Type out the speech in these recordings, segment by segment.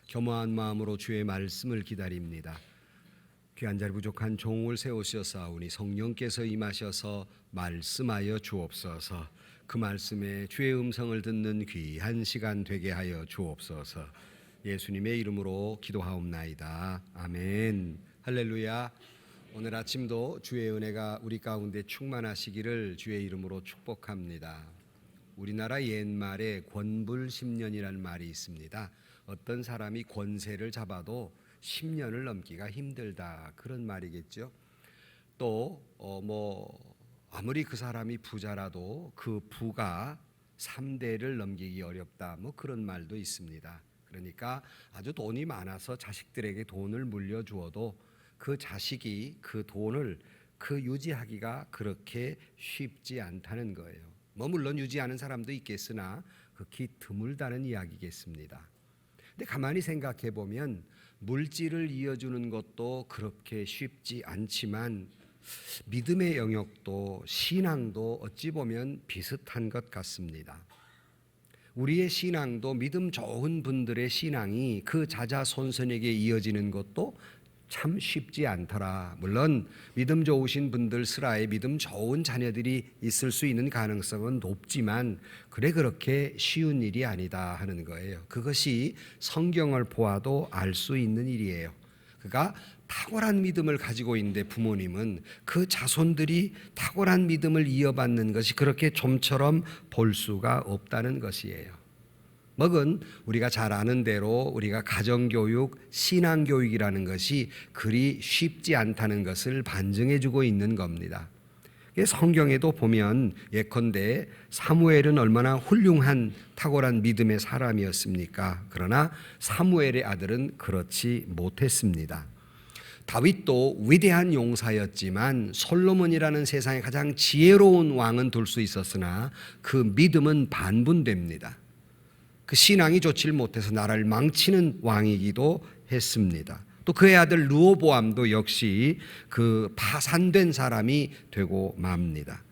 겸허한 마음으로 주의 말씀을 기다립니다. 귀한 자리 부족한 종을 세우셨사오니 성령께서 임하셔서 말씀하여 주옵소서. 그 말씀에 주의 음성을 듣는 귀한 시간 되게 하여 주옵소서. 예수님의 이름으로 기도하옵나이다. 아멘. 할렐루야. 오늘 아침도 주의 은혜가 우리 가운데 충만하시기를 주의 이름으로 축복합니다. 우리나라 옛말에 권불10년이라는 말이 있습니다. 어떤 사람이 권세를 잡아도 10년을 넘기가 힘들다, 그런 말이겠죠. 또 아무리 그 사람이 부자라도 그 부가 3대를 넘기기 어렵다, 그런 말도 있습니다. 그러니까 아주 돈이 많아서 자식들에게 돈을 물려주어도 그 자식이 그 돈을 유지하기가 그렇게 쉽지 않다는 거예요. 물론 유지하는 사람도 있겠으나 극히 드물다는 이야기겠습니다. 근데 가만히 생각해 보면 물질을 이어주는 것도 그렇게 쉽지 않지만 믿음의 영역도 신앙도 어찌 보면 비슷한 것 같습니다. 우리의 신앙도 믿음 좋은 분들의 신앙이 그 자자손손에게 이어지는 것도 참 쉽지 않더라. 물론 믿음 좋으신 분들 슬하에 믿음 좋은 자녀들이 있을 수 있는 가능성은 높지만 그렇게 쉬운 일이 아니다 하는 거예요. 그것이 성경을 보아도 알 수 있는 일이에요. 그가 탁월한 믿음을 가지고 있는데 부모님은 그 자손들이 탁월한 믿음을 이어받는 것이 그렇게 좀처럼 볼 수가 없다는 것이에요. 우리가 잘 아는 대로 우리가 가정교육, 신앙교육이라는 것이 그리 쉽지 않다는 것을 반증해주고 있는 겁니다. 성경에도 보면 예컨대 사무엘은 얼마나 훌륭한 탁월한 믿음의 사람이었습니까? 그러나 사무엘의 아들은 그렇지 못했습니다. 다윗도 위대한 용사였지만 솔로몬이라는 세상의 가장 지혜로운 왕은 될 수 있었으나 그 믿음은 반분됩니다. 그 신앙이 좋지 못해서 나라를 망치는 왕이기도 했습니다. 또 그의 아들 르호보암도 역시 그 파산된 사람이 되고 맙니다.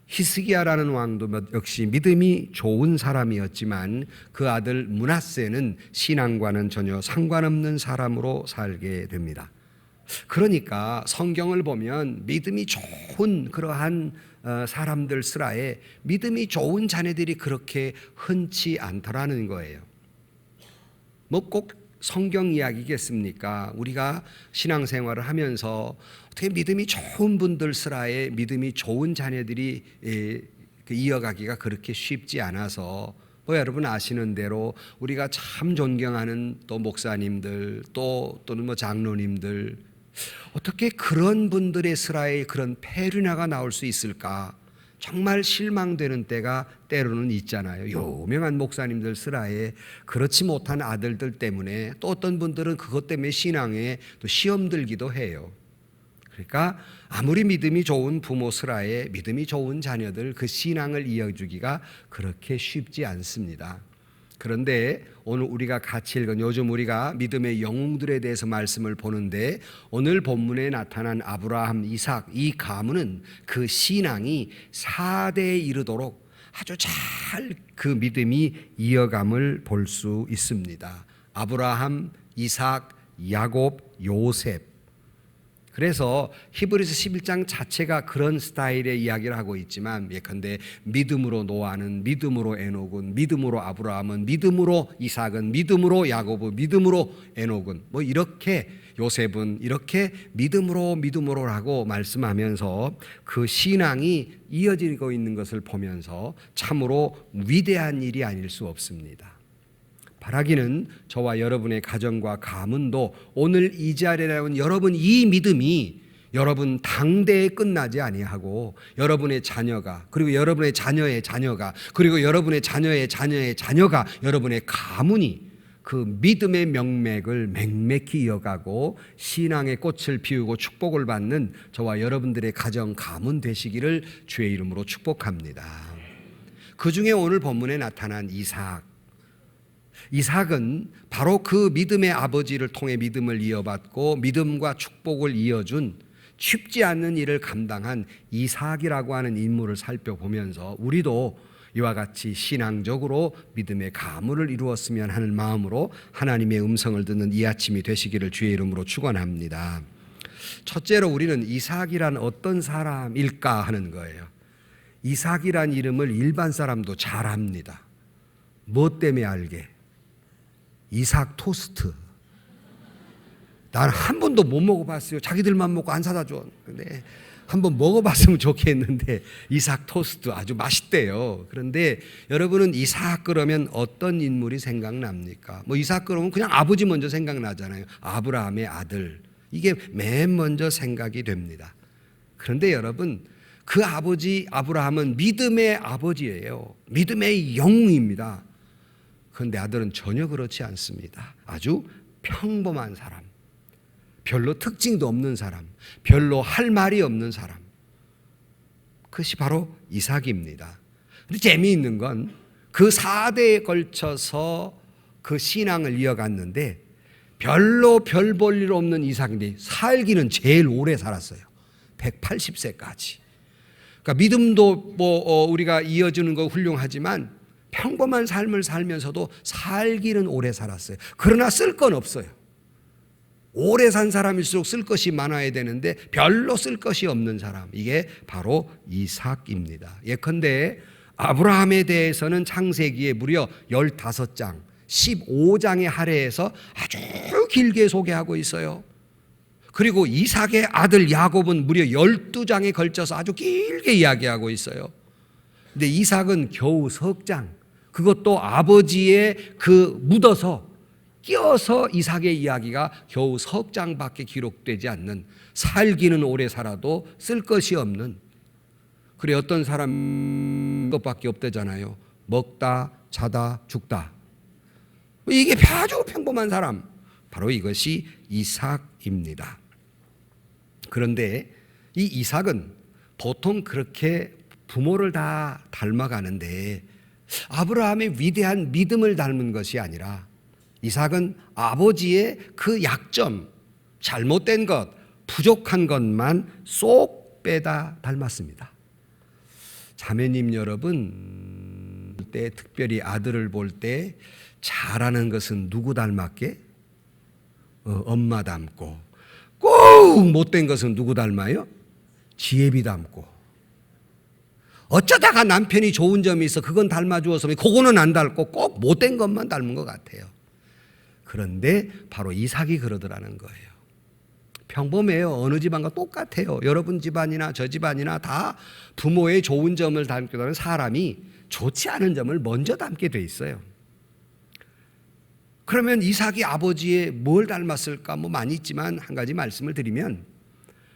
히스기야라는 왕도 역시 믿음이 좋은 사람이었지만 그 아들 므낫세는 신앙과는 전혀 상관없는 사람으로 살게 됩니다. 그러니까 성경을 보면 믿음이 좋은 그러한 사람들 슬하에 믿음이 좋은 자녀들이 그렇게 흔치 않더라는 거예요. 꼭 성경 이야기겠습니까? 우리가 신앙생활을 하면서 어떻게 믿음이 좋은 분들 슬하에 믿음이 좋은 자녀들이 이어가기가 그렇게 쉽지 않아서 여러분 아시는 대로 우리가 참 존경하는 또 목사님들 또는 장로님들 어떻게 그런 분들의 슬하에 그런 페르나가 나올 수 있을까? 정말 실망되는 때가 때로는 있잖아요. 유명한 목사님들 슬하에 그렇지 못한 아들들 때문에 또 어떤 분들은 그것 때문에 신앙에 또 시험 들기도 해요. 그러니까 아무리 믿음이 좋은 부모 슬하에 믿음이 좋은 자녀들 그 신앙을 이어주기가 그렇게 쉽지 않습니다. 그런데 오늘 우리가 같이 읽은 요즘 우리가 믿음의 영웅들에 대해서 말씀을 보는데 오늘 본문에 나타난 아브라함, 이삭 이 가문은 그 신앙이 4대에 이르도록 아주 잘 그 믿음이 이어감을 볼 수 있습니다. 아브라함, 이삭, 야곱, 요셉. 그래서 히브리서 11장 자체가 그런 스타일의 이야기를 하고 있지만 예컨대 믿음으로 노아는, 믿음으로 에녹은, 믿음으로 아브라함은, 믿음으로 이삭은, 믿음으로 야곱은, 믿음으로 에녹은 이렇게 요셉은 이렇게 믿음으로라고 말씀하면서 그 신앙이 이어지고 있는 것을 보면서 참으로 위대한 일이 아닐 수 없습니다. 바라기는 저와 여러분의 가정과 가문도 오늘 이 자리에 나온 여러분 이 믿음이 여러분 당대에 끝나지 아니하고 여러분의 자녀가 그리고 여러분의 자녀의 자녀가 그리고 여러분의 자녀의 자녀의 자녀가 여러분의 가문이 그 믿음의 명맥을 맹맥히 이어가고 신앙의 꽃을 피우고 축복을 받는 저와 여러분들의 가정 가문 되시기를 주의 이름으로 축복합니다. 그 중에 오늘 본문에 나타난 이삭은 바로 그 믿음의 아버지를 통해 믿음을 이어받고 믿음과 축복을 이어준 쉽지 않은 일을 감당한 이삭이라고 하는 인물을 살펴보면서 우리도 이와 같이 신앙적으로 믿음의 가문을 이루었으면 하는 마음으로 하나님의 음성을 듣는 이 아침이 되시기를 주의 이름으로 축원합니다. 첫째로 우리는 이삭이란 어떤 사람일까 하는 거예요. 이삭이란 이름을 일반 사람도 잘 압니다. 뭐 때문에 알게? 이삭 토스트. 난 한 번도 못 먹어봤어요. 자기들만 먹고 안 사다 줘. 근데 한번 먹어봤으면 좋겠는데 이삭 토스트 아주 맛있대요. 그런데 여러분은 이삭 그러면 어떤 인물이 생각납니까? 뭐 이삭 그러면 그냥 아버지 먼저 생각나잖아요. 아브라함의 아들. 이게 맨 먼저 생각이 됩니다. 그런데 여러분 그 아버지 아브라함은 믿음의 아버지예요. 믿음의 영웅입니다. 그런데 아들은 전혀 그렇지 않습니다. 아주 평범한 사람. 별로 특징도 없는 사람, 별로 할 말이 없는 사람. 그것이 바로 이삭입니다. 근데 재미있는 건 그 4대에 걸쳐서 그 신앙을 이어갔는데 별로 별 볼 일 없는 이삭인데 살기는 제일 오래 살았어요. 180세까지. 그러니까 믿음도 우리가 이어주는 거 훌륭하지만 평범한 삶을 살면서도 살기는 오래 살았어요. 그러나 쓸 건 없어요. 오래 산 사람일수록 쓸 것이 많아야 되는데 별로 쓸 것이 없는 사람, 이게 바로 이삭입니다. 예컨대 아브라함에 대해서는 창세기에 무려 15장 15장에 할애해서 아주 길게 소개하고 있어요. 그리고 이삭의 아들 야곱은 무려 12장에 걸쳐서 아주 길게 이야기하고 있어요. 근데 이삭은 겨우 석 장, 그것도 아버지의 그 묻어서 끼어서 이삭의 이야기가 겨우 석 장밖에 기록되지 않는, 살기는 오래 살아도 쓸 것이 없는, 그래 어떤 사람 것밖에 없대잖아요. 먹다 자다 죽다. 이게 아주 평범한 사람, 바로 이것이 이삭입니다. 그런데 이 이삭은 보통 그렇게 부모를 다 닮아가는데 아브라함의 위대한 믿음을 닮은 것이 아니라 이삭은 아버지의 그 약점, 잘못된 것, 부족한 것만 쏙 빼다 닮았습니다. 자매님 여러분, 때 특별히 아들을 볼 때 잘하는 것은 누구 닮았게? 엄마 닮고, 꼭 못된 것은 누구 닮아요? 지혜비 닮고. 어쩌다가 남편이 좋은 점이 있어 그건 닮아주어서 그거는 안 닮고 꼭 못된 것만 닮은 것 같아요. 그런데 바로 이삭이 그러더라는 거예요. 평범해요. 어느 집안과 똑같아요. 여러분 집안이나 저 집안이나 다 부모의 좋은 점을 닮기도 하는 사람이 좋지 않은 점을 먼저 닮게 돼 있어요. 그러면 이삭이 아버지의 뭘 닮았을까? 뭐 많이 있지만 한 가지 말씀을 드리면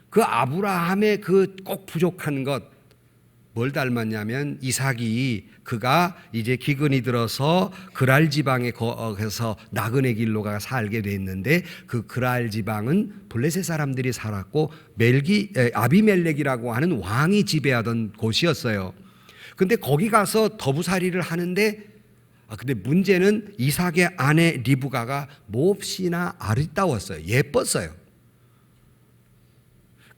그 아브라함의 그 꼭 부족한 것, 뭘 닮았냐면 이삭이 그가 이제 기근이 들어서 그랄 지방에 거기서 나그네 길로 가 살게 됐는데 그 그랄 지방은 블레셋 사람들이 살았고 아비멜렉이라고 하는 왕이 지배하던 곳이었어요. 근데 거기 가서 더부살이를 하는데 근데 문제는 이삭의 아내 리브가가 몹시나 아리따웠어요. 예뻤어요.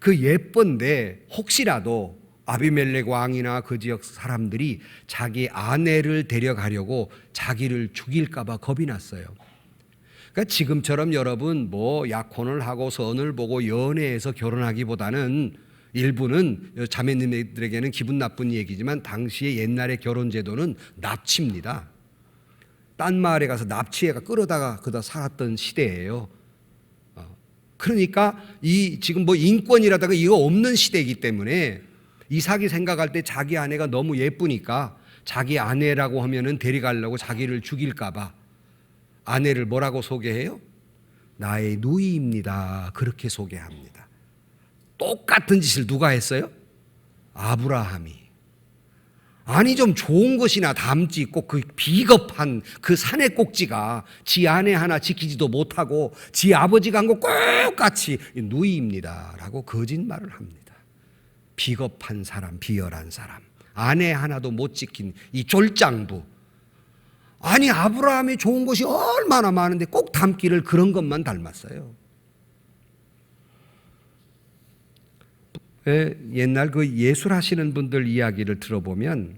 그 예쁜데 혹시라도 아비멜렉 왕이나 그 지역 사람들이 자기 아내를 데려가려고 자기를 죽일까 봐 겁이 났어요. 그러니까 지금처럼 여러분 뭐 약혼을 하고 선을 보고 연애해서 결혼하기보다는 일부는 자매님들에게는 기분 나쁜 얘기지만 당시의 옛날의 결혼 제도는 납치입니다. 딴 마을에 가서 납치해가 끌어다가 그다 살았던 시대예요. 그러니까 이 지금 뭐 인권이라다가 이거 없는 시대이기 때문에 이삭이 생각할 때 자기 아내가 너무 예쁘니까 자기 아내라고 하면은 데려가려고 자기를 죽일까 봐 아내를 뭐라고 소개해요? 나의 누이입니다. 그렇게 소개합니다. 똑같은 짓을 누가 했어요? 아브라함이. 아니 좀 좋은 것이나 담지 꼭 그 비겁한 그 산의 꼭지가 지 아내 하나 지키지도 못하고 지 아버지가 한 거 똑같이 누이입니다 라고 거짓말을 합니다. 비겁한 사람, 비열한 사람, 아내 하나도 못 지킨 이 졸장부. 아니 아브라함이 좋은 것이 얼마나 많은데 꼭 닮기를 그런 것만 닮았어요. 옛날 그 예술하시는 분들 이야기를 들어보면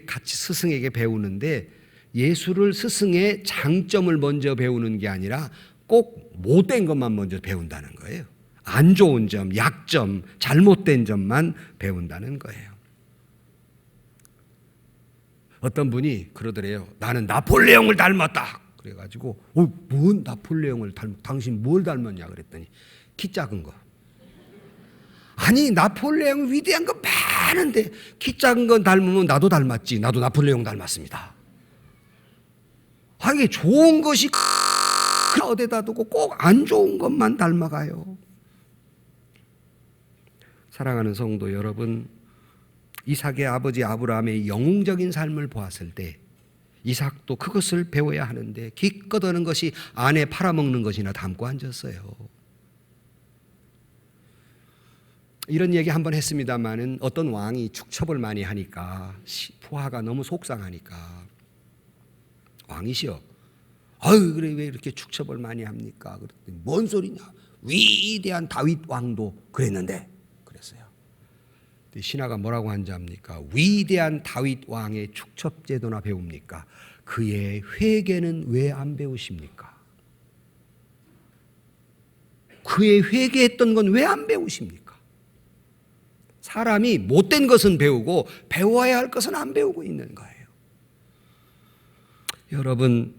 같이 스승에게 배우는데 예수를 스승의 장점을 먼저 배우는 게 아니라 꼭 못된 것만 먼저 배운다는 거예요. 안 좋은 점, 약점, 잘못된 점만 배운다는 거예요. 어떤 분이 그러더래요. 나는 나폴레옹을 닮았다. 그래가지고 뭔 나폴레옹을 당신 뭘 닮았냐 그랬더니 키 작은 거. 아니 나폴레옹 위대한 거 많은데 키 작은 건 닮으면 나도 닮았지. 나도 나폴레옹 닮았습니다. 하긴 좋은 것이 어디다 두고 꼭 안 좋은 것만 닮아가요. 사랑하는 성도 여러분, 이삭의 아버지 아브라함의 영웅적인 삶을 보았을 때 이삭도 그것을 배워야 하는데 기껏 하는 것이 아내 팔아먹는 것이나 담고 앉았어요. 이런 얘기 한번 했습니다마는 어떤 왕이 축첩을 많이 하니까 부하가 너무 속상하니까 왕이시여, 아유 그래 왜 이렇게 축첩을 많이 합니까? 그랬더니 뭔 소리냐? 위대한 다윗 왕도 그랬는데 그랬어요. 신하가 뭐라고 한지 압니까? 위대한 다윗 왕의 축첩 제도나 배웁니까? 그의 회개는 왜 안 배우십니까? 그의 회개했던 건 왜 안 배우십니까? 사람이 못된 것은 배우고 배워야 할 것은 안 배우고 있는 거예요.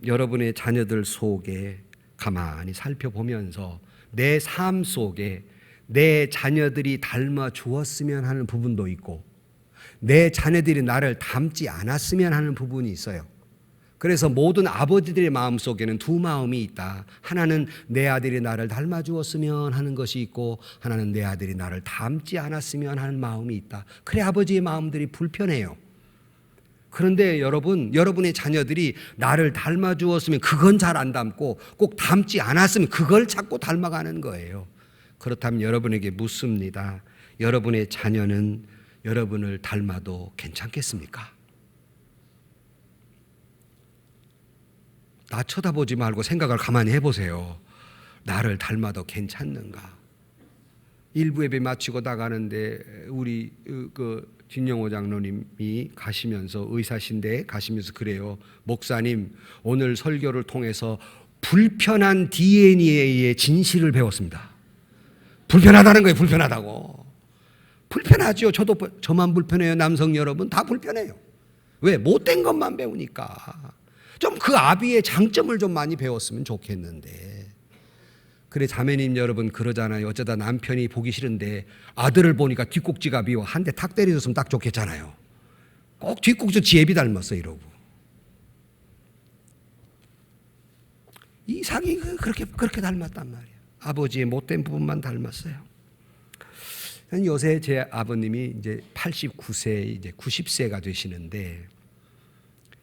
여러분의 자녀들 속에 가만히 살펴보면서 내 삶 속에 내 자녀들이 닮아 주었으면 하는 부분도 있고 내 자녀들이 나를 닮지 않았으면 하는 부분이 있어요. 그래서 모든 아버지들의 마음속에는 두 마음이 있다. 하나는 내 아들이 나를 닮아 주었으면 하는 것이 있고 하나는 내 아들이 나를 닮지 않았으면 하는 마음이 있다. 그래 아버지의 마음들이 불편해요. 그런데 여러분의 자녀들이 나를 닮아 주었으면 그건 잘 안 닮고 꼭 닮지 않았으면 그걸 자꾸 닮아가는 거예요. 그렇다면 여러분에게 묻습니다. 여러분의 자녀는 여러분을 닮아도 괜찮겠습니까? 나 쳐다보지 말고 생각을 가만히 해보세요. 나를 닮아도 괜찮는가? 일부 예배 마치고 나가는데 우리 진영호 장로님이 가시면서 의사신데 가시면서 그래요. 목사님, 오늘 설교를 통해서 불편한 DNA의 진실을 배웠습니다. 불편하다는 거예요. 불편하다고. 불편하죠. 저만 불편해요. 남성 여러분 다 불편해요. 왜? 못된 것만 배우니까. 좀 그 아비의 장점을 좀 많이 배웠으면 좋겠는데. 그래 자매님 여러분 그러잖아요. 어쩌다 남편이 보기 싫은데 아들을 보니까 뒷꼭지가 비워 한 대 탁 때려줬으면 딱 좋겠잖아요. 꼭 뒷꼭지 지혜비 닮았어 이러고. 이삭이 그렇게 닮았단 말이에요. 아버지의 못된 부분만 닮았어요. 요새 제 아버님이 이제 89세, 이제 90세가 되시는데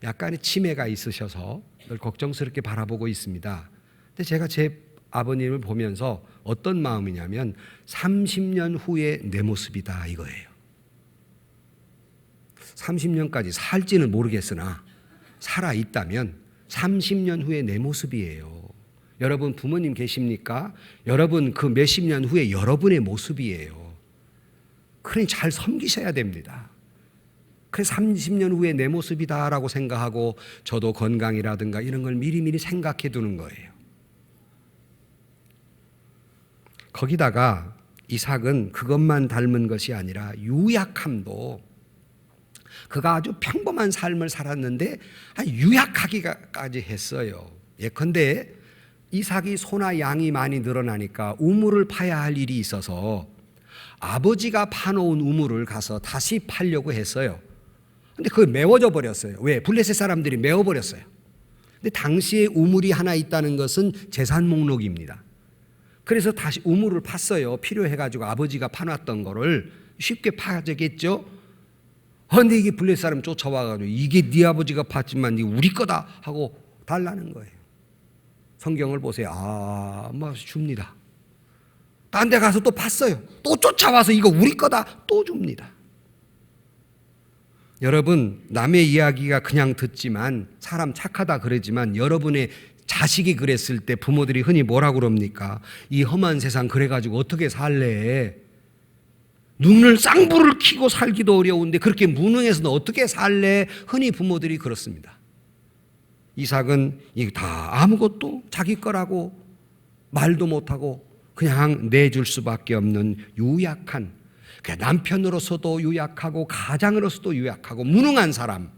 약간의 치매가 있으셔서 늘 걱정스럽게 바라보고 있습니다. 근데 제가 제 아버님을 보면서 어떤 마음이냐면 30년 후에 내 모습이다 이거예요. 30년까지 살지는 모르겠으나 살아있다면 30년 후에 내 모습이에요. 여러분 부모님 계십니까? 여러분 그 몇십 년 후에 여러분의 모습이에요. 그러니 잘 섬기셔야 됩니다. 그래서 30년 후에 내 모습이다라고 생각하고 저도 건강이라든가 이런 걸 미리미리 생각해 두는 거예요. 거기다가 이삭은 그것만 닮은 것이 아니라 유약함도 그가 아주 평범한 삶을 살았는데 유약하기까지 했어요. 예컨대 이삭이 소나 양이 많이 늘어나니까 우물을 파야 할 일이 있어서 아버지가 파놓은 우물을 가서 다시 팔려고 했어요. 근데 그걸 메워져 버렸어요. 왜? 블레셋 사람들이 메워버렸어요. 근데 당시에 우물이 하나 있다는 것은 재산 목록입니다. 그래서 다시 우물을 팠어요. 필요해가지고 아버지가 파놨던 거를 쉽게 파야겠죠. 그런데 이게 블레셋 사람 쫓아와가지고 이게 네 아버지가 팠지만 네 우리 거다 하고 달라는 거예요. 성경을 보세요. 뭐 줍니다. 딴 데 가서 또 팠어요. 또 쫓아와서 이거 우리 거다 또 줍니다. 여러분 남의 이야기가 그냥 듣지만 사람 착하다 그러지만 여러분의 자식이 그랬을 때 부모들이 흔히 뭐라고 그럽니까? 이 험한 세상 그래가지고 어떻게 살래? 눈을 쌍불을 켜고 살기도 어려운데 그렇게 무능해서 너 어떻게 살래? 흔히 부모들이 그렇습니다. 이삭은 이게 다 아무것도 자기 거라고 말도 못하고 그냥 내줄 수밖에 없는 유약한, 남편으로서도 유약하고 가장으로서도 유약하고 무능한 사람,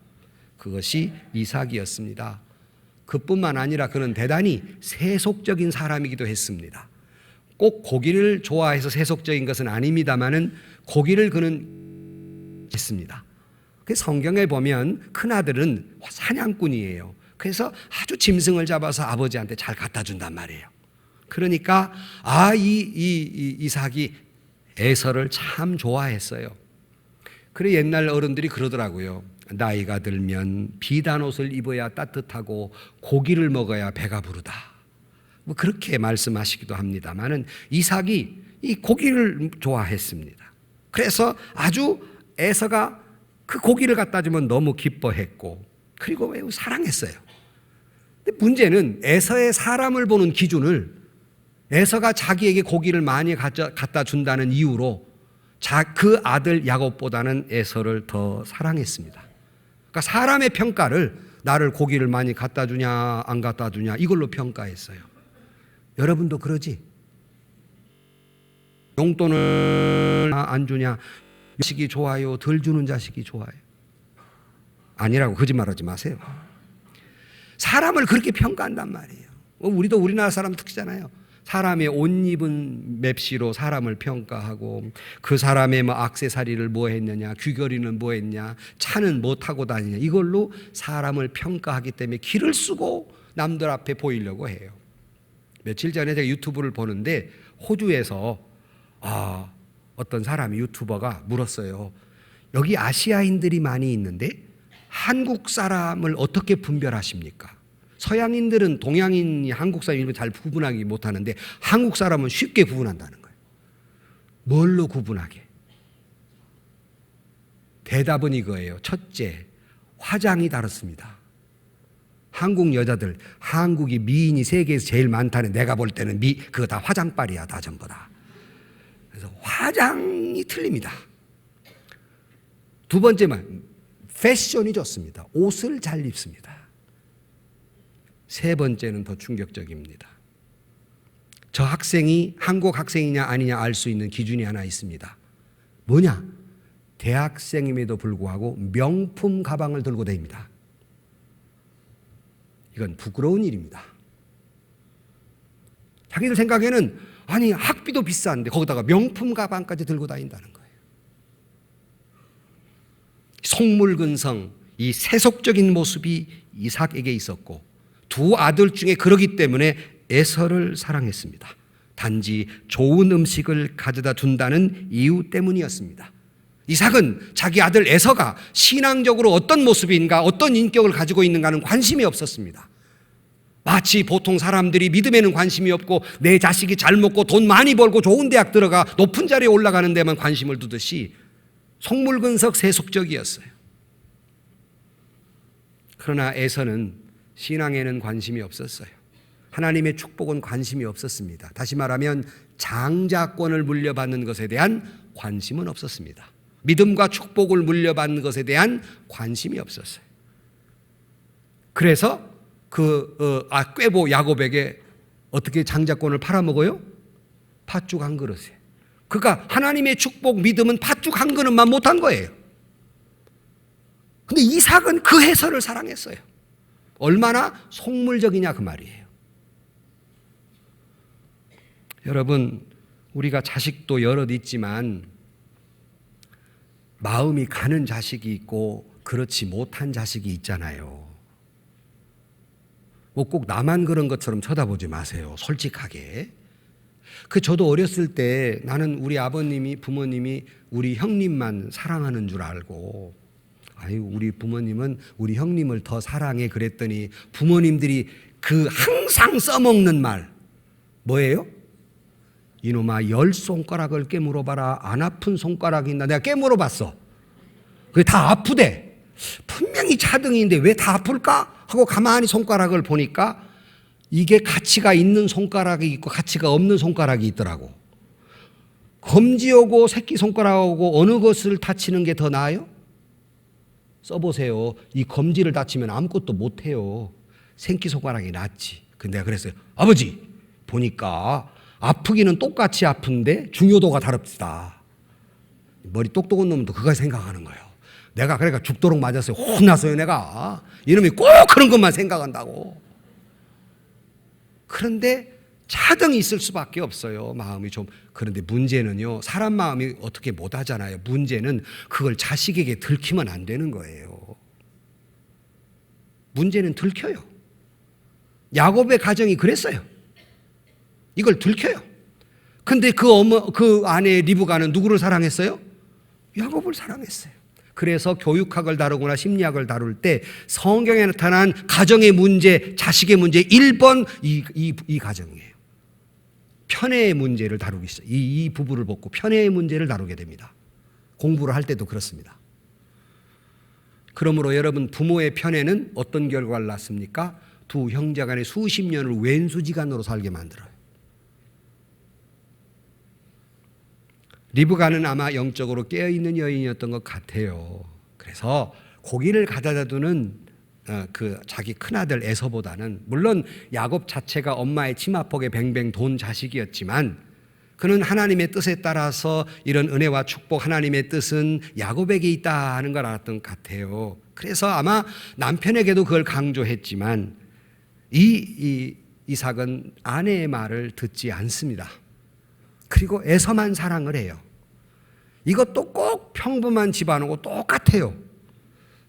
그것이 이삭이었습니다. 그뿐만 아니라 그는 대단히 세속적인 사람이기도 했습니다. 꼭 고기를 좋아해서 세속적인 것은 아닙니다만은 고기를 그는 했습니다. 성경에 보면 큰아들은 사냥꾼이에요. 그래서 아주 짐승을 잡아서 아버지한테 잘 갖다 준단 말이에요. 그러니까 이삭이 에서를 참 좋아했어요. 그래 옛날 어른들이 그러더라고요. 나이가 들면 비단 옷을 입어야 따뜻하고 고기를 먹어야 배가 부르다. 뭐 그렇게 말씀하시기도 합니다만은 이삭이 이 고기를 좋아했습니다. 그래서 아주 에서가 그 고기를 갖다 주면 너무 기뻐했고 그리고 매우 사랑했어요. 근데 문제는 에서의 사람을 보는 기준을 에서가 자기에게 고기를 많이 갖다 준다는 이유로 그 아들 야곱보다는 에서를 더 사랑했습니다. 그러니까 사람의 평가를 나를 고기를 많이 갖다 주냐 안 갖다 주냐 이걸로 평가했어요. 여러분도 그러지? 용돈을 안 주냐, 자식이 좋아요, 덜 주는 자식이 좋아요. 아니라고 거짓말하지 마세요. 사람을 그렇게 평가한단 말이에요. 우리도 우리나라 사람 특징이잖아요. 사람의 옷 입은 맵시로 사람을 평가하고 그 사람의 액세서리를 뭐 했느냐, 귀걸이는 뭐 했냐, 차는 뭐 타고 다니냐 이걸로 사람을 평가하기 때문에 기를 쓰고 남들 앞에 보이려고 해요. 며칠 전에 제가 유튜브를 보는데 호주에서 어떤 사람이 유튜버가 물었어요. 여기 아시아인들이 많이 있는데 한국 사람을 어떻게 분별하십니까? 서양인들은 동양인이 한국 사람을 잘 구분하기 못하는데 한국 사람은 쉽게 구분한다는 거예요. 뭘로 구분하게? 대답은 이거예요. 첫째, 화장이 다릅니다. 한국 여자들, 한국이 미인이 세계에서 제일 많다는 내가 볼 때는 그거 다 화장빨이야, 다 전부 다. 그래서 화장이 틀립니다. 두 번째만, 패션이 좋습니다. 옷을 잘 입습니다. 세 번째는 더 충격적입니다. 저 학생이 한국 학생이냐 아니냐 알 수 있는 기준이 하나 있습니다. 뭐냐? 대학생임에도 불구하고 명품 가방을 들고 다닙니다. 이건 부끄러운 일입니다. 자기들 생각에는 아니 학비도 비싼데 거기다가 명품 가방까지 들고 다닌다는 거예요. 속물근성, 이 세속적인 모습이 이삭에게 있었고 두 아들 중에 그러기 때문에 에서를 사랑했습니다. 단지 좋은 음식을 가져다 준다는 이유 때문이었습니다. 이삭은 자기 아들 에서가 신앙적으로 어떤 모습인가 어떤 인격을 가지고 있는가는 관심이 없었습니다. 마치 보통 사람들이 믿음에는 관심이 없고 내 자식이 잘 먹고 돈 많이 벌고 좋은 대학 들어가 높은 자리에 올라가는 데만 관심을 두듯이 속물근석 세속적이었어요. 그러나 에서는 신앙에는 관심이 없었어요. 하나님의 축복은 관심이 없었습니다. 다시 말하면 장자권을 물려받는 것에 대한 관심은 없었습니다. 믿음과 축복을 물려받는 것에 대한 관심이 없었어요. 그래서 꾀보 야곱에게 어떻게 장자권을 팔아먹어요? 팥죽 한 그릇에. 그러니까 하나님의 축복 믿음은 팥죽 한 그릇만 못한 거예요. 근데 이삭은 그 해설을 사랑했어요. 얼마나 속물적이냐 그 말이에요. 여러분, 우리가 자식도 여럿 있지만 마음이 가는 자식이 있고 그렇지 못한 자식이 있잖아요. 뭐 꼭 나만 그런 것처럼 쳐다보지 마세요. 솔직하게. 저도 어렸을 때 나는 우리 아버님이 부모님이 우리 형님만 사랑하는 줄 알고 우리 부모님은 우리 형님을 더 사랑해 그랬더니 부모님들이 그 항상 써먹는 말 뭐예요? 이놈아 10손가락을 깨물어 봐라. 안 아픈 손가락이 있나? 내가 깨물어 봤어. 그게 다 아프대. 분명히 차등인데 왜 다 아플까? 하고 가만히 손가락을 보니까 이게 가치가 있는 손가락이 있고 가치가 없는 손가락이 있더라고. 검지하고 새끼손가락하고 어느 것을 다치는 게 더 나아요? 써보세요. 이 검지를 다치면 아무것도 못해요. 새끼손가락이 낫지. 근데 내가 그랬어요. 아버지, 보니까 아프기는 똑같이 아픈데 중요도가 다릅시다. 머리 똑똑한 놈도 그걸 생각하는 거예요. 내가 그러니까 죽도록 맞았어요. 혼났어요 내가. 이놈이 꼭 그런 것만 생각한다고. 그런데 차등이 있을 수밖에 없어요. 마음이 좀. 그런데 문제는요, 사람 마음이 어떻게 못하잖아요. 문제는 그걸 자식에게 들키면 안 되는 거예요. 문제는 들켜요. 야곱의 가정이 그랬어요. 이걸 들켜요. 근데 그 아내 리브가는 누구를 사랑했어요? 야곱을 사랑했어요. 그래서 교육학을 다루거나 심리학을 다룰 때 성경에 나타난 가정의 문제, 자식의 문제 1번 이 가정이에요. 편애의 문제를 다루기 시작. 이 부부를 보고 편애의 문제를 다루게 됩니다. 공부를 할 때도 그렇습니다. 그러므로 여러분, 부모의 편애는 어떤 결과를 낳습니까? 두 형제 간의 수십 년을 왼수지간으로 살게 만들어요. 리브가는 아마 영적으로 깨어있는 여인이었던 것 같아요. 그래서 고기를 가져다 두는 그 자기 큰아들 에서보다는, 물론 야곱 자체가 엄마의 치마폭에 뱅뱅 돈 자식이었지만 그는 하나님의 뜻에 따라서 이런 은혜와 축복, 하나님의 뜻은 야곱에게 있다 하는 걸 알았던 것 같아요. 그래서 아마 남편에게도 그걸 강조했지만 이삭은 아내의 말을 듣지 않습니다. 그리고 에서만 사랑을 해요. 이것도 꼭 평범한 집안하고 똑같아요.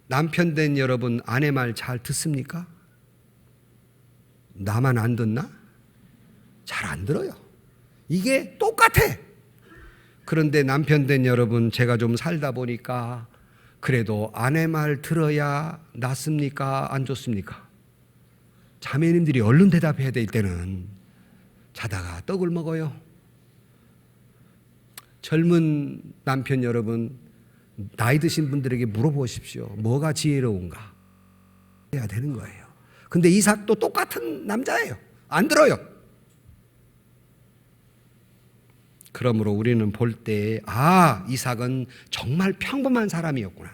남편 된 여러분, 아내 말 잘 듣습니까? 나만 안 듣나? 잘 안 들어요. 이게 똑같아. 그런데 남편 된 여러분, 제가 좀 살다 보니까 그래도 아내 말 들어야 낫습니까? 안 좋습니까? 자매님들이 얼른 대답해야 될 때는 자다가 떡을 먹어요. 젊은 남편 여러분, 나이 드신 분들에게 물어보십시오. 뭐가 지혜로운가? 해야 되는 거예요. 근데 이삭도 똑같은 남자예요. 안 들어요. 그러므로 우리는 볼 때, 이삭은 정말 평범한 사람이었구나.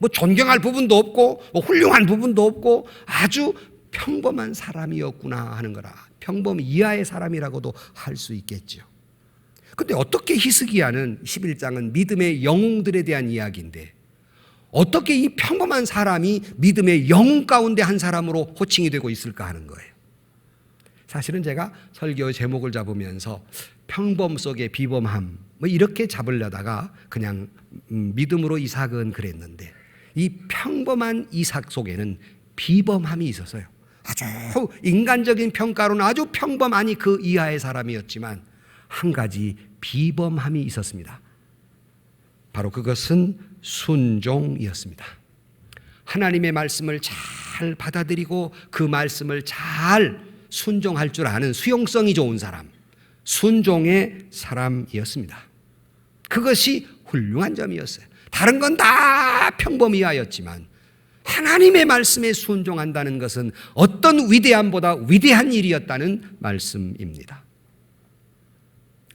뭐 존경할 부분도 없고 뭐 훌륭한 부분도 없고 아주 평범한 사람이었구나 하는 거라. 평범 이하의 사람이라고도 할 수 있겠죠. 근데 어떻게 히스기야는 11장은 믿음의 영웅들에 대한 이야기인데 어떻게 이 평범한 사람이 믿음의 영웅 가운데 한 사람으로 호칭이 되고 있을까 하는 거예요. 사실은 제가 설교 제목을 잡으면서 평범 속의 비범함 뭐 이렇게 잡으려다가 그냥 믿음으로 이삭은 그랬는데, 이 평범한 이삭 속에는 비범함이 있었어요. 아주 인간적인 평가로는 아주 평범하니 그 이하의 사람이었지만 한 가지 비범함이 있었습니다. 바로 그것은 순종이었습니다. 하나님의 말씀을 잘 받아들이고 그 말씀을 잘 순종할 줄 아는 수용성이 좋은 사람, 순종의 사람이었습니다. 그것이 훌륭한 점이었어요. 다른 건 다 평범이하였지만 하나님의 말씀에 순종한다는 것은 어떤 위대함보다 위대한 일이었다는 말씀입니다.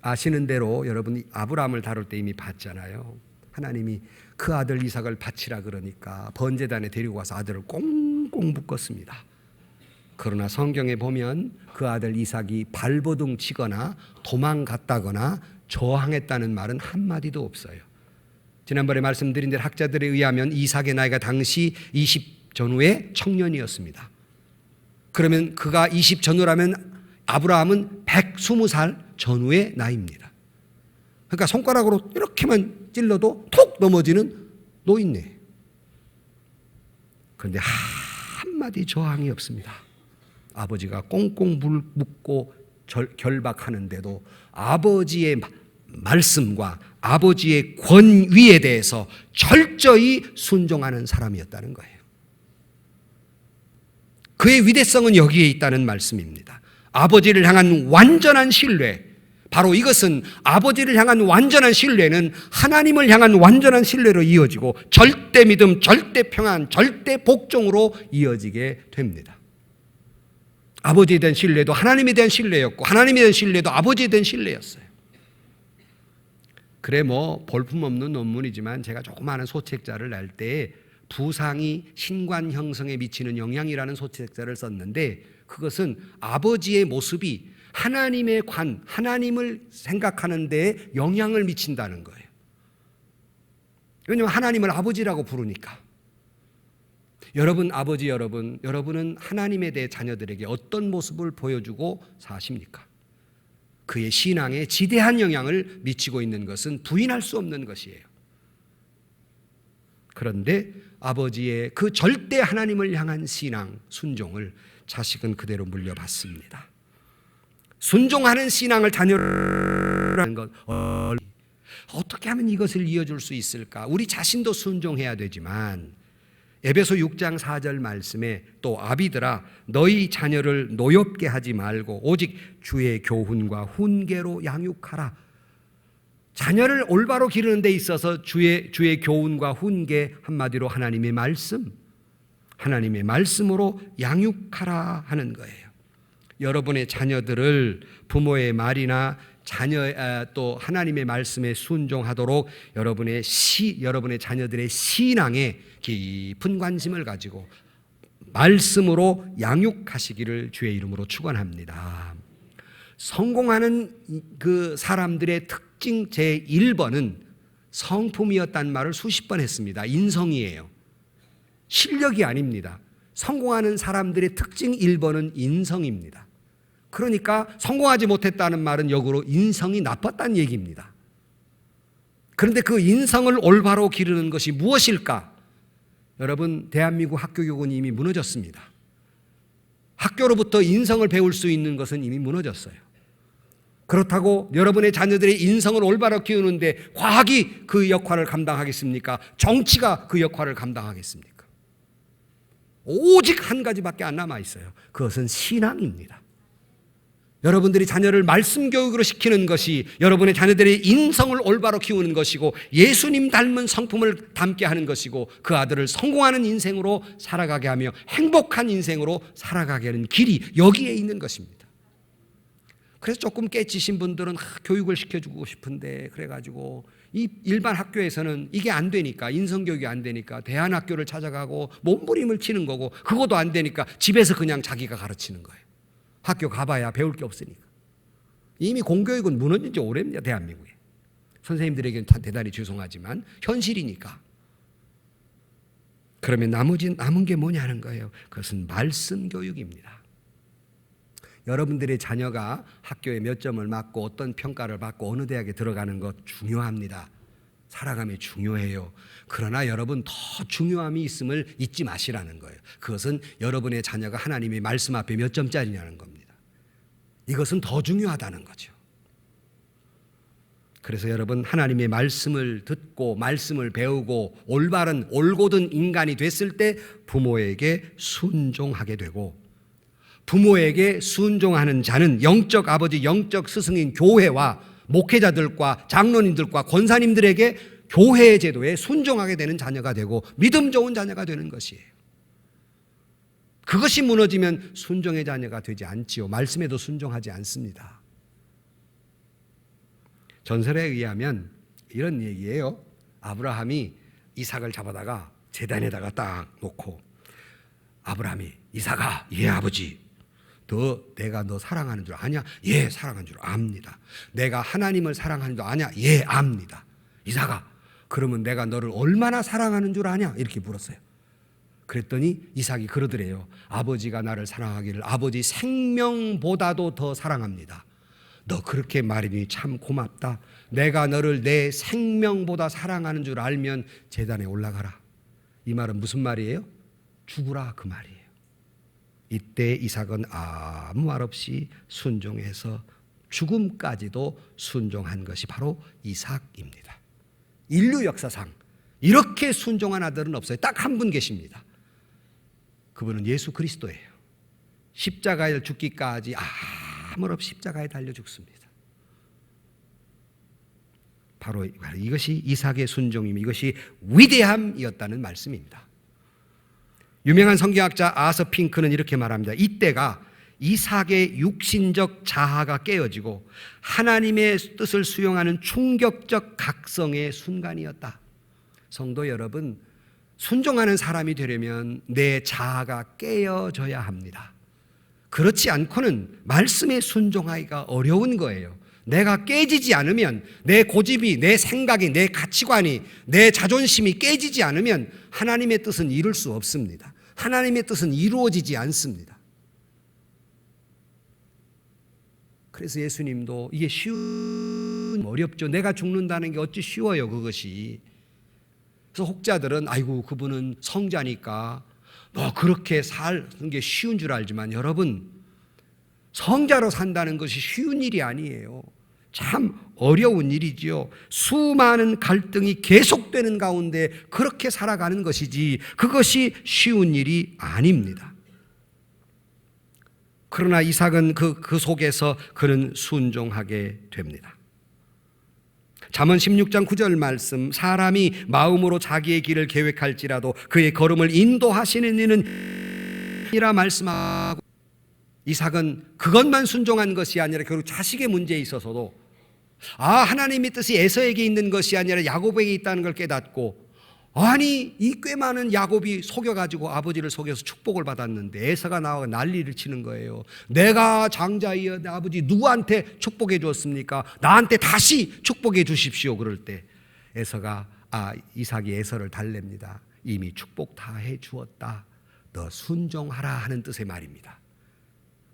아시는 대로 여러분, 아브라함을 다룰 때 이미 봤잖아요. 하나님이 그 아들 이삭을 바치라 그러니까 번제단에 데리고 와서 아들을 꽁꽁 묶었습니다. 그러나 성경에 보면 그 아들 이삭이 발버둥 치거나 도망갔다거나 저항했다는 말은 한마디도 없어요. 지난번에 말씀드린 대로 학자들에 의하면 이삭의 나이가 당시 20 전후의 청년이었습니다. 그러면 그가 20 전후라면 아브라함은 120살 전후의 나이입니다. 그러니까 손가락으로 이렇게만 찔러도 톡 넘어지는 노인네. 그런데 한마디 저항이 없습니다. 아버지가 꽁꽁 묶고 결박하는데도 아버지의 말씀과 아버지의 권위에 대해서 철저히 순종하는 사람이었다는 거예요. 그의 위대성은 여기에 있다는 말씀입니다. 아버지를 향한 완전한 신뢰, 바로 이것은 아버지를 향한 완전한 신뢰는 하나님을 향한 완전한 신뢰로 이어지고 절대 믿음, 절대 평안, 절대 복종으로 이어지게 됩니다. 아버지에 대한 신뢰도 하나님에 대한 신뢰였고 하나님에 대한 신뢰도 아버지에 대한 신뢰였어요. 그래 뭐 볼품없는 논문이지만 제가 조그마한 소책자를 낼 때 부상이 신관 형성에 미치는 영향이라는 소책자를 썼는데, 그것은 아버지의 모습이 하나님의 하나님을 생각하는 데에 영향을 미친다는 거예요. 왜냐하면 하나님을 아버지라고 부르니까. 여러분 아버지 여러분은 하나님에 대해 자녀들에게 어떤 모습을 보여주고 사십니까? 그의 신앙에 지대한 영향을 미치고 있는 것은 부인할 수 없는 것이에요. 그런데 아버지의 그 절대 하나님을 향한 신앙, 순종을 자식은 그대로 물려받습니다. 순종하는 신앙을 자녀라는 것, 어떻게 하면 이것을 이어줄 수 있을까? 우리 자신도 순종해야 되지만 에베소 6장 4절 말씀에 또 아비들아 너희 자녀를 노엽게 하지 말고 오직 주의 교훈과 훈계로 양육하라. 자녀를 올바로 기르는 데 있어서 주의 교훈과 훈계, 한마디로 하나님의 말씀으로 양육하라 하는 거예요. 여러분의 자녀들을 부모의 말이나 또 하나님의 말씀에 순종하도록 여러분의 자녀들의 신앙에 깊은 관심을 가지고 말씀으로 양육하시기를 주의 이름으로 축원합니다. 성공하는 그 사람들의 특징 제1번은 성품이었단 말을 수십 번 했습니다. 인성이에요. 실력이 아닙니다. 성공하는 사람들의 특징 1번은 인성입니다. 그러니까 성공하지 못했다는 말은 역으로 인성이 나빴다는 얘기입니다. 그런데 그 인성을 올바로 기르는 것이 무엇일까? 여러분, 대한민국 학교 교육은 이미 무너졌습니다. 학교로부터 인성을 배울 수 있는 것은 이미 무너졌어요. 그렇다고 여러분의 자녀들의 인성을 올바로 키우는데 과학이 그 역할을 감당하겠습니까? 정치가 그 역할을 감당하겠습니까? 오직 한 가지밖에 안 남아 있어요. 그것은 신앙입니다. 여러분들이 자녀를 말씀 교육으로 시키는 것이 여러분의 자녀들의 인성을 올바로 키우는 것이고 예수님 닮은 성품을 담게 하는 것이고 그 아들을 성공하는 인생으로 살아가게 하며 행복한 인생으로 살아가게 하는 길이 여기에 있는 것입니다. 그래서 조금 깨치신 분들은 교육을 시켜주고 싶은데 그래가지고 이 일반 학교에서는 이게 안 되니까, 인성교육이 안 되니까 대안학교를 찾아가고 몸부림을 치는 거고, 그것도 안 되니까 집에서 그냥 자기가 가르치는 거예요. 학교 가봐야 배울 게 없으니까. 이미 공교육은 무너진 지 오래입니다. 대한민국에. 선생님들에게는 대단히 죄송하지만 현실이니까. 그러면 남은 게 뭐냐는 거예요. 그것은 말씀 교육입니다. 여러분들의 자녀가 학교에 몇 점을 맞고 어떤 평가를 받고 어느 대학에 들어가는 것 중요합니다. 살아감이 중요해요. 그러나 여러분, 더 중요함이 있음을 잊지 마시라는 거예요. 그것은 여러분의 자녀가 하나님의 말씀 앞에 몇 점짜리냐는 겁니다. 이것은 더 중요하다는 거죠. 그래서 여러분, 하나님의 말씀을 듣고 말씀을 배우고 올곧은 인간이 됐을 때 부모에게 순종하게 되고, 부모에게 순종하는 자는 영적 아버지, 영적 스승인 교회와 목회자들과 장로님들과 권사님들에게 교회의 제도에 순종하게 되는 자녀가 되고 믿음 좋은 자녀가 되는 것이에요. 그것이 무너지면 순종의 자녀가 되지 않지요. 말씀에도 순종하지 않습니다. 전설에 의하면 이런 얘기예요. 아브라함이 이삭을 잡아다가 제단에다가 딱 놓고, 아브라함이 이삭아, 예 아버지, 내가 너 사랑하는 줄 아냐? 예, 사랑하는 줄 압니다. 내가 하나님을 사랑하는 줄 아냐? 예, 압니다. 이삭아, 그러면 내가 너를 얼마나 사랑하는 줄 아냐? 이렇게 물었어요. 그랬더니 이삭이 그러더래요. 아버지가 나를 사랑하기를 아버지 생명보다도 더 사랑합니다. 너 그렇게 말이니 참 고맙다. 내가 너를 내 생명보다 사랑하는 줄 알면 제단에 올라가라. 이 말은 무슨 말이에요? 죽으라, 그 말이에요. 이때 이삭은 아무 말 없이 순종해서 죽음까지도 순종한 것이 바로 이삭입니다. 인류 역사상 이렇게 순종한 아들은 없어요. 딱 한 분 계십니다. 그분은 예수 그리스도예요. 십자가에 죽기까지 아무 말 없이 십자가에 달려 죽습니다. 바로 이것이 이삭의 순종이며 이것이 위대함이었다는 말씀입니다. 유명한 성경학자 아서 핑크는 이렇게 말합니다. 이때가 이삭의 육신적 자아가 깨어지고 하나님의 뜻을 수용하는 충격적 각성의 순간이었다. 성도 여러분, 순종하는 사람이 되려면 내 자아가 깨어져야 합니다. 그렇지 않고는 말씀에 순종하기가 어려운 거예요. 내가 깨지지 않으면, 내 고집이, 내 생각이, 내 가치관이, 내 자존심이 깨지지 않으면 하나님의 뜻은 이룰 수 없습니다. 하나님의 뜻은 이루어지지 않습니다. 그래서 예수님도 이게 어렵죠. 내가 죽는다는 게 어찌 쉬워요, 그것이. 그래서 혹자들은 아이고 그분은 성자니까 그렇게 사는 게 쉬운 줄 알지만, 여러분, 성자로 산다는 것이 쉬운 일이 아니에요. 참 어려운 일이지요. 수많은 갈등이 계속되는 가운데 그렇게 살아가는 것이지 그것이 쉬운 일이 아닙니다. 그러나 이삭은 그 속에서 그는 순종하게 됩니다. 잠언 16장 9절 말씀, 사람이 마음으로 자기의 길을 계획할지라도 그의 걸음을 인도하시는 이는 이라 말씀하고, 이삭은 그것만 순종한 것이 아니라 결국 자식의 문제에 있어서도 하나님의 뜻이 에서에게 있는 것이 아니라 야곱에게 있다는 걸 깨닫고, 아니 이 꽤 많은 야곱이 속여가지고 아버지를 속여서 축복을 받았는데 에서가 나와 난리를 치는 거예요. 내가 장자이여 내 아버지 누구한테 축복해 주었습니까? 나한테 다시 축복해 주십시오. 그럴 때 에서가 이삭이 에서를 달랩니다. 이미 축복 다 해 주었다. 너 순종하라 하는 뜻의 말입니다.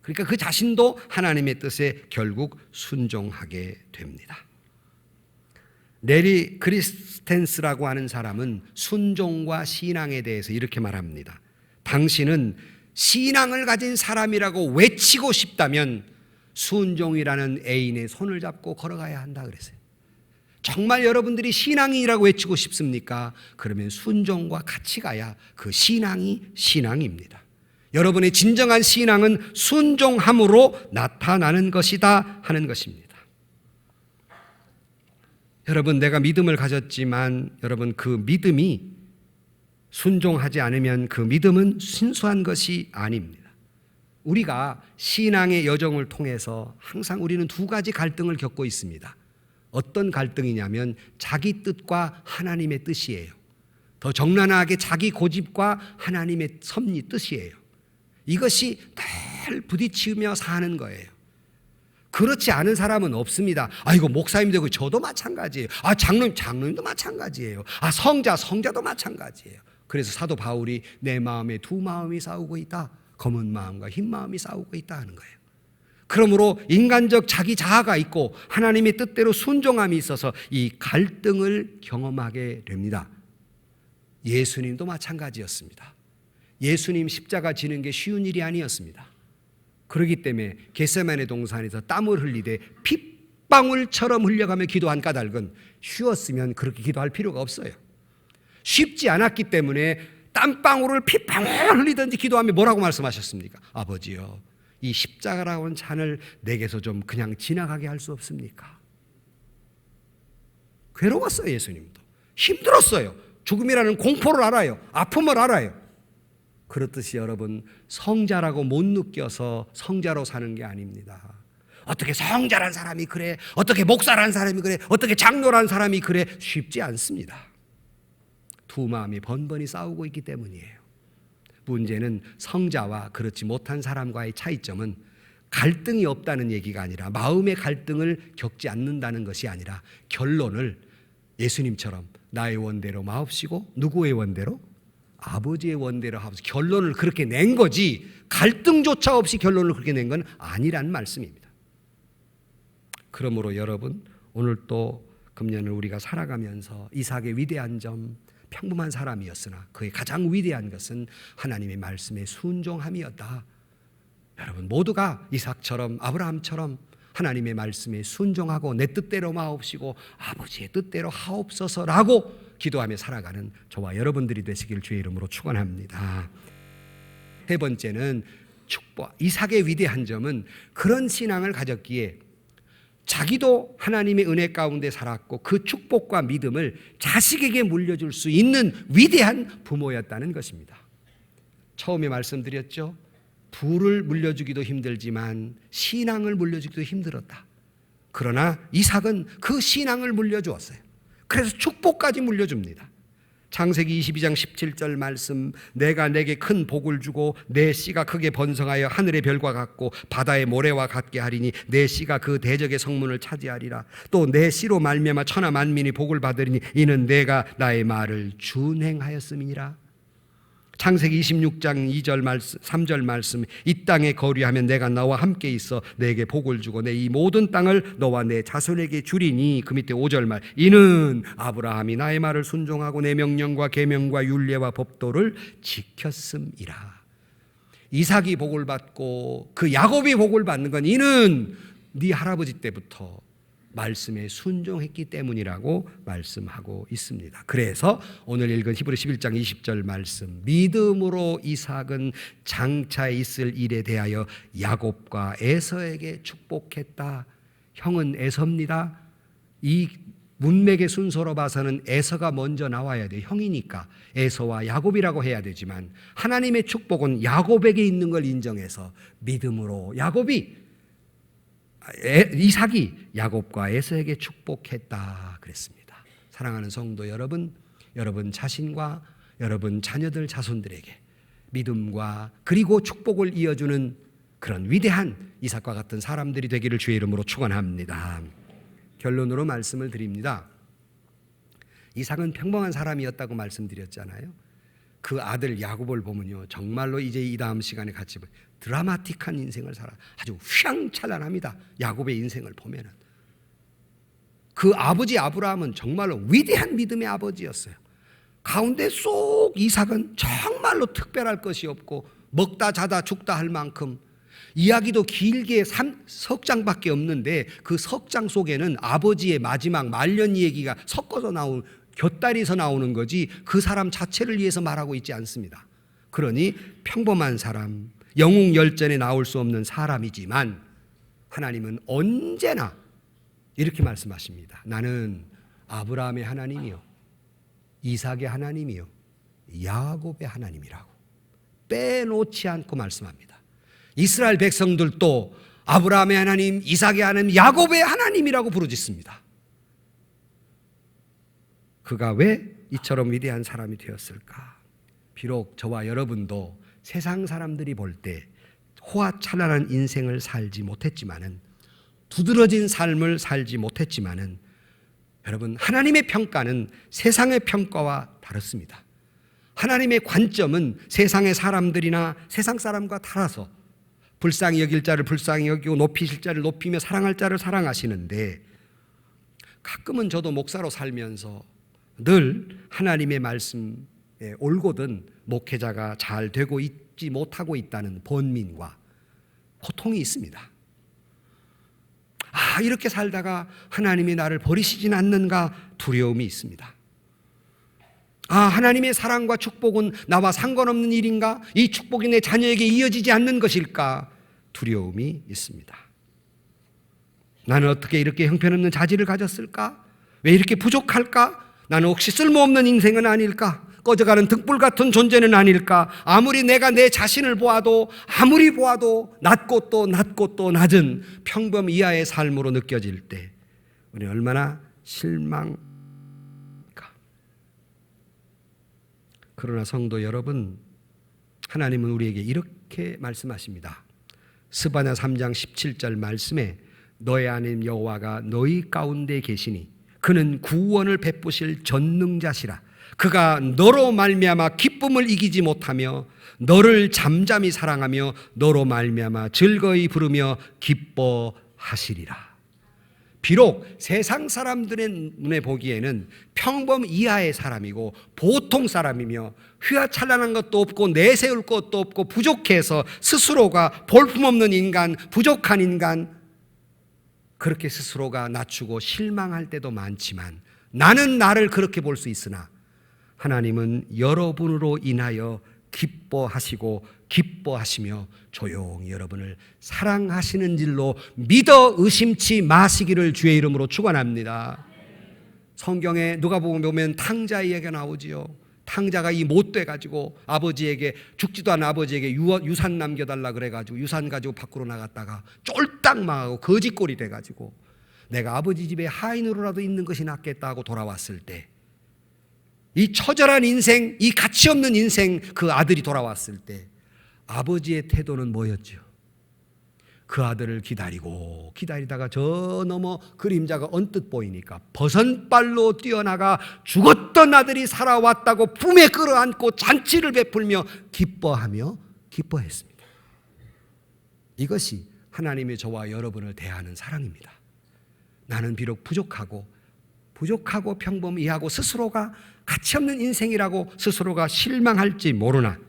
그러니까 그 자신도 하나님의 뜻에 결국 순종하게 됩니다. 네리 크리스텐스라고 하는 사람은 순종과 신앙에 대해서 이렇게 말합니다. 당신은 신앙을 가진 사람이라고 외치고 싶다면 순종이라는 애인의 손을 잡고 걸어가야 한다 그랬어요. 정말 여러분들이 신앙이라고 외치고 싶습니까? 그러면 순종과 같이 가야 그 신앙이 신앙입니다. 여러분의 진정한 신앙은 순종함으로 나타나는 것이다 하는 것입니다. 여러분, 내가 믿음을 가졌지만 여러분 그 믿음이 순종하지 않으면 그 믿음은 순수한 것이 아닙니다. 우리가 신앙의 여정을 통해서 항상 우리는 두 가지 갈등을 겪고 있습니다. 어떤 갈등이냐면 자기 뜻과 하나님의 뜻이에요. 더 적나라하게 자기 고집과 하나님의 섭리 뜻이에요. 이것이 늘 부딪히며 사는 거예요. 그렇지 않은 사람은 없습니다. 이거 목사님 되고 저도 마찬가지예요. 장로님도 마찬가지예요. 성자도 마찬가지예요. 그래서 사도 바울이 내 마음에 두 마음이 싸우고 있다. 검은 마음과 흰 마음이 싸우고 있다 하는 거예요. 그러므로 인간적 자기 자아가 있고 하나님의 뜻대로 순종함이 있어서 이 갈등을 경험하게 됩니다. 예수님도 마찬가지였습니다. 예수님 십자가 지는 게 쉬운 일이 아니었습니다. 그렇기 때문에 겟세마네 동산에서 땀을 흘리되 핏방울처럼 흘려가며 기도한 까닭은 쉬웠으면 그렇게 기도할 필요가 없어요. 쉽지 않았기 때문에 땀방울을 핏방울 흘리든지 기도하며 뭐라고 말씀하셨습니까? 아버지요, 이 십자가라고 하는 잔을 내게서 좀 그냥 지나가게 할 수 없습니까? 괴로웠어요. 예수님도 힘들었어요. 죽음이라는 공포를 알아요. 아픔을 알아요. 그렇듯이 여러분, 성자라고 못 느껴서 성자로 사는 게 아닙니다. 어떻게 성자란 사람이 그래? 어떻게 목사란 사람이 그래? 어떻게 장로란 사람이 그래? 쉽지 않습니다. 두 마음이 번번이 싸우고 있기 때문이에요. 문제는 성자와 그렇지 못한 사람과의 차이점은 갈등이 없다는 얘기가 아니라 마음의 갈등을 겪지 않는다는 것이 아니라 결론을 예수님처럼 나의 원대로 마옵시고 누구의 원대로? 아버지의 원대로 하면서 결론을 그렇게 낸 거지, 갈등조차 없이 결론을 그렇게 낸 건 아니란 말씀입니다. 그러므로 여러분, 오늘 또 금년을 우리가 살아가면서 이삭의 위대한 점, 평범한 사람이었으나 그의 가장 위대한 것은 하나님의 말씀에 순종함이었다. 여러분 모두가 이삭처럼 아브라함처럼 하나님의 말씀에 순종하고 내 뜻대로 마옵시고 아버지의 뜻대로 하옵소서라고 기도하며 살아가는 저와 여러분들이 되시길 주의 이름으로 축원합니다. 세 번째는 축복. 이삭의 위대한 점은 그런 신앙을 가졌기에 자기도 하나님의 은혜 가운데 살았고 그 축복과 믿음을 자식에게 물려줄 수 있는 위대한 부모였다는 것입니다. 처음에 말씀드렸죠. 부를 물려주기도 힘들지만 신앙을 물려주기도 힘들었다. 그러나 이삭은 그 신앙을 물려주었어요. 그래서 축복까지 물려줍니다. 창세기 22장 17절 말씀, 내가 내게 큰 복을 주고 내 씨가 크게 번성하여 하늘의 별과 같고 바다의 모래와 같게 하리니 내 씨가 그 대적의 성문을 차지하리라. 또 내 씨로 말미암아 천하 만민이 복을 받으리니 이는 내가 나의 말을 준행하였음이니라. 창세기 26장 2절 말씀, 3절 말씀, 이 땅에 거류하면 내가 너와 함께 있어 내게 복을 주고 내 이 모든 땅을 너와 내 자손에게 주리니. 그 밑에 5절 말, 이는 아브라함이 나의 말을 순종하고 내 명령과 계명과 율례와 법도를 지켰음이라. 이삭이 복을 받고 그 야곱이 복을 받는 건 이는 네 할아버지 때부터 말씀에 순종했기 때문이라고 말씀하고 있습니다. 그래서 오늘 읽은 히브리 11장 20절 말씀, 믿음으로 이삭은 장차 있을 일에 대하여 야곱과 에서에게 축복했다. 형은 에서입니다. 이 문맥의 순서로 봐서는 에서가 먼저 나와야 돼요. 형이니까 에서와 야곱이라고 해야 되지만 하나님의 축복은 야곱에게 있는 걸 인정해서 믿음으로 이삭이 야곱과 에서에게 축복했다 그랬습니다. 사랑하는 성도 여러분, 여러분 자신과 여러분 자녀들 자손들에게 믿음과 그리고 축복을 이어주는 그런 위대한 이삭과 같은 사람들이 되기를 주의 이름으로 축원합니다. 결론으로 말씀을 드립니다. 이삭은 평범한 사람이었다고 말씀드렸잖아요. 그 아들 야곱을 보면요, 정말로 이제 이 다음 시간에 같이 드라마틱한 인생을 살아 아주 휘황찬란합니다. 야곱의 인생을 보면은 그 아버지 아브라함은 정말로 위대한 믿음의 아버지였어요. 가운데 쏙 이삭은 정말로 특별할 것이 없고 먹다 자다 죽다 할 만큼 이야기도 길게 석장밖에 없는데 그 석장 속에는 아버지의 마지막 말년 얘기가 섞어서 나온 곁다리에서 나오는 거지 그 사람 자체를 위해서 말하고 있지 않습니다. 그러니 평범한 사람, 영웅 열전에 나올 수 없는 사람이지만 하나님은 언제나 이렇게 말씀하십니다. 나는 아브라함의 하나님이요, 이삭의 하나님이요, 야곱의 하나님이라고 빼놓지 않고 말씀합니다. 이스라엘 백성들도 아브라함의 하나님, 이삭의 하나님, 야곱의 하나님이라고 부르짖습니다. 그가 왜 이처럼 위대한 사람이 되었을까? 비록 저와 여러분도 세상 사람들이 볼 때 호화찬란한 인생을 살지 못했지만은, 두드러진 삶을 살지 못했지만은, 여러분, 하나님의 평가는 세상의 평가와 다릅니다. 하나님의 관점은 세상의 사람들이나 세상 사람과 달라서 불쌍히 여길 자를 불쌍히 여기고 높이실 자를 높이며 사랑할 자를 사랑하시는데, 가끔은 저도 목사로 살면서 늘 하나님의 말씀에 올곧은 목회자가 잘 되고 있지 못하고 있다는 번민과 고통이 있습니다. 이렇게 살다가 하나님이 나를 버리시진 않는가 두려움이 있습니다. 하나님의 사랑과 축복은 나와 상관없는 일인가? 이 축복이 내 자녀에게 이어지지 않는 것일까? 두려움이 있습니다. 나는 어떻게 이렇게 형편없는 자질을 가졌을까? 왜 이렇게 부족할까? 나는 혹시 쓸모없는 인생은 아닐까? 꺼져가는 등불 같은 존재는 아닐까? 아무리 내가 내 자신을 보아도 아무리 보아도 낮고 또 낮고 또 낮은 평범 이하의 삶으로 느껴질 때 우리는 얼마나 실망할까? 그러나 성도 여러분, 하나님은 우리에게 이렇게 말씀하십니다. 스바냐 3장 17절 말씀에 너의 하나님 여호와가 너희 가운데 계시니 그는 구원을 베푸실 전능자시라. 그가 너로 말미암아 기쁨을 이기지 못하며 너를 잠잠히 사랑하며 너로 말미암아 즐거이 부르며 기뻐하시리라. 비록 세상 사람들의 눈에 보기에는 평범 이하의 사람이고 보통 사람이며 휘황찬란한 것도 없고 내세울 것도 없고 부족해서 스스로가 볼품없는 인간, 부족한 인간, 그렇게 스스로가 낮추고 실망할 때도 많지만 나는 나를 그렇게 볼 수 있으나 하나님은 여러분으로 인하여 기뻐하시고 기뻐하시며 조용히 여러분을 사랑하시는 줄로 믿어 의심치 마시기를 주의 이름으로 축원합니다. 성경에 누가복음 보면 탕자 이야기가 나오지요. 탕자가 이 못 돼가지고 아버지에게, 죽지도 않은 아버지에게 유산 남겨달라 그래가지고 유산 가지고 밖으로 나갔다가 쫄딱 망하고 거지꼴이 돼가지고 내가 아버지 집에 하인으로라도 있는 것이 낫겠다 하고 돌아왔을 때, 이 처절한 인생, 이 가치 없는 인생, 그 아들이 돌아왔을 때 아버지의 태도는 뭐였죠? 그 아들을 기다리다가 저 너머 그림자가 언뜻 보이니까 버선발로 뛰어나가 죽었던 아들이 살아왔다고 품에 끌어안고 잔치를 베풀며 기뻐했습니다. 이것이 하나님이 저와 여러분을 대하는 사랑입니다. 나는 비록 부족하고 평범이하고 스스로가 가치없는 인생이라고 스스로가 실망할지 모르나,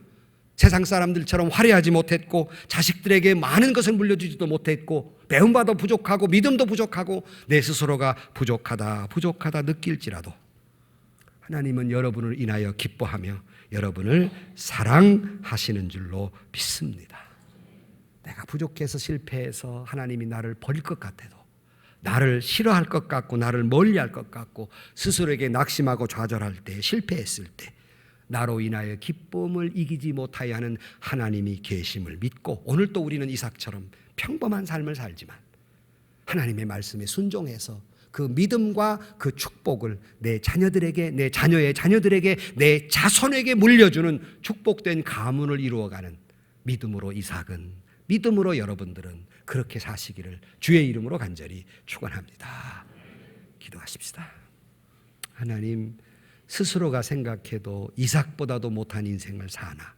세상 사람들처럼 화려하지 못했고 자식들에게 많은 것을 물려주지도 못했고 배움바도 부족하고 믿음도 부족하고 내 스스로가 부족하다 느낄지라도 하나님은 여러분을 인하여 기뻐하며 여러분을 사랑하시는 줄로 믿습니다. 내가 부족해서 실패해서 하나님이 나를 버릴 것 같아도, 나를 싫어할 것 같고 나를 멀리할 것 같고 스스로에게 낙심하고 좌절할 때, 실패했을 때 나로 인하여 기쁨을 이기지 못하여 하는 하나님이 계심을 믿고, 오늘 또 우리는 이삭처럼 평범한 삶을 살지만 하나님의 말씀에 순종해서 그 믿음과 그 축복을 내 자녀들에게, 내 자녀의 자녀들에게, 내 자손에게 물려주는 축복된 가문을 이루어가는 믿음으로 이삭은, 믿음으로 여러분들은 그렇게 사시기를 주의 이름으로 간절히 축원합니다. 기도하십시다. 하나님, 스스로가 생각해도 이삭보다도 못한 인생을 사나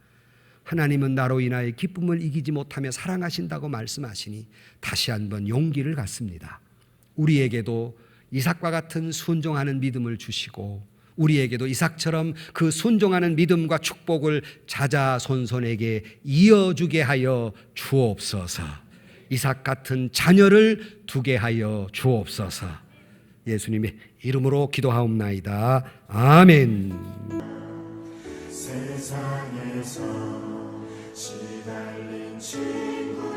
하나님은 나로 인하여 기쁨을 이기지 못하며 사랑하신다고 말씀하시니 다시 한번 용기를 갖습니다. 우리에게도 이삭과 같은 순종하는 믿음을 주시고 우리에게도 이삭처럼 그 순종하는 믿음과 축복을 자자손손에게 이어주게 하여 주옵소서. 이삭 같은 자녀를 두게 하여 주옵소서. 예수님의 이름으로 기도하옵나이다. 아멘. 세상에서 시달린 친구